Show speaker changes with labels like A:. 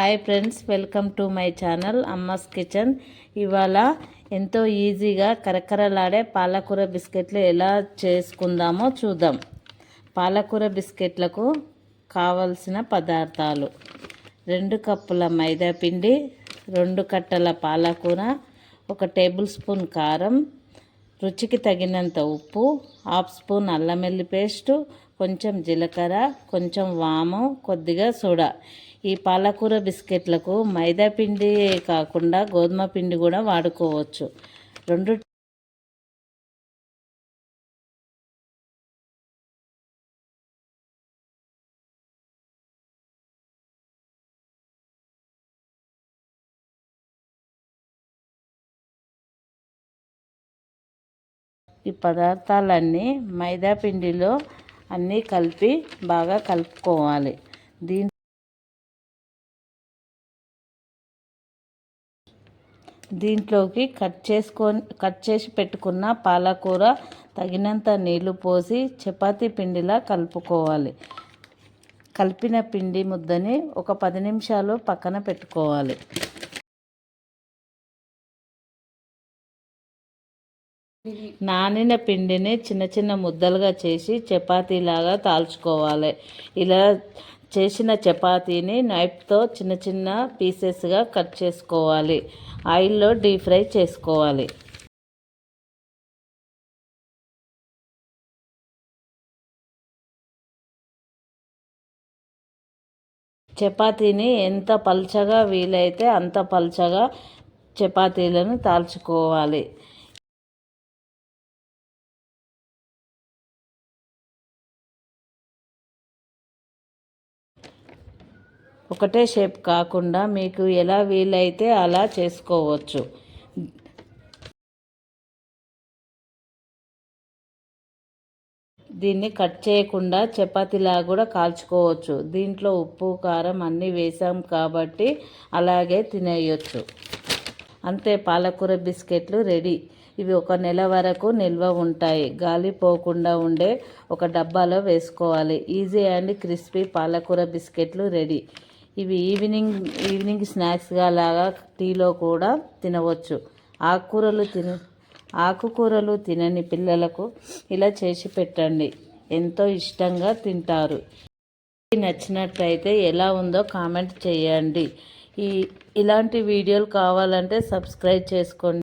A: Hi friends, welcome to my channel అమ్మాస్ kitchen. ఇవాళ ఎంతో ఈజీగా కరకరలాడే పాలకూర బిస్కెట్లు ఎలా చేసుకుందామో చూద్దాం. పాలకూర బిస్కెట్లకు కావలసిన పదార్థాలు: 2 కప్పుల మైదా పిండి, 2 కట్టల పాలకూర, 1 టేబుల్ స్పూన్ కారం, రుచికి తగినంత ఉప్పు, 1/2 స్పూన్ అల్లం వెల్లుల్లి పేస్టు, కొంచెం జీలకర్ర, కొంచెం వాము, కొద్దిగా సోడా. ఈ పాలకూర బిస్కెట్లకు మైదా పిండి కాకుండా గోధుమ పిండి కూడా వాడుకోవచ్చు. 2 ఈ పదార్థాలన్నీ మైదా పిండిలో అన్నీ కలిపి బాగా కలుపుకోవాలి. దీంట్లోకి కట్ చేసి పెట్టుకున్న పాలకూర తగినంత నీళ్లు పోసి చపాతీ పిండిలా కలుపుకోవాలి. కలిపిన పిండి ముద్దని ఒక 10 నిమిషాలు పక్కన పెట్టుకోవాలి. నానిన పిండిని చిన్న చిన్న ముద్దలుగా చేసి చపాతీలాగా తాల్చుకోవాలి. ఇలా చేసిన చపాతీని నైఫ్తో చిన్న చిన్న పీసెస్గా కట్ చేసుకోవాలి. ఆయిల్లో డీప్ ఫ్రై చేసుకోవాలి. చపాతీని ఎంత పల్చగా వీలైతే అంత పల్చగా చపాతీలను తాల్చుకోవాలి. ఒకటే షేప్ కాకుండా మీకు ఎలా వీలైతే అలా చేసుకోవచ్చు. దీన్ని కట్ చేయకుండా చపాతీలా కూడా కాల్చుకోవచ్చు. దీంట్లో ఉప్పు కారం అన్నీ వేసాం కాబట్టి అలాగే తినేయచ్చు. అంతే, పాలకూర బిస్కెట్లు రెడీ. ఇవి 1 నెల వరకు నిల్వ ఉంటాయి. గాలి పోకుండా ఉండే ఒక డబ్బాలో వేసుకోవాలి. ఈజీ అండ్ క్రిస్పీ పాలకూర బిస్కెట్లు రెడీ. ఇవి ఈవినింగ్ స్నాక్స్గా లాగా టీలో కూడా తినవచ్చు. ఆకుకూరలు తినని పిల్లలకు ఇలా చేసి పెట్టండి, ఎంతో ఇష్టంగా తింటారు. నచ్చినట్లయితే ఎలా ఉందో కామెంట్ చేయండి. ఇలాంటి వీడియోలు కావాలంటే సబ్స్క్రైబ్ చేసుకోండి.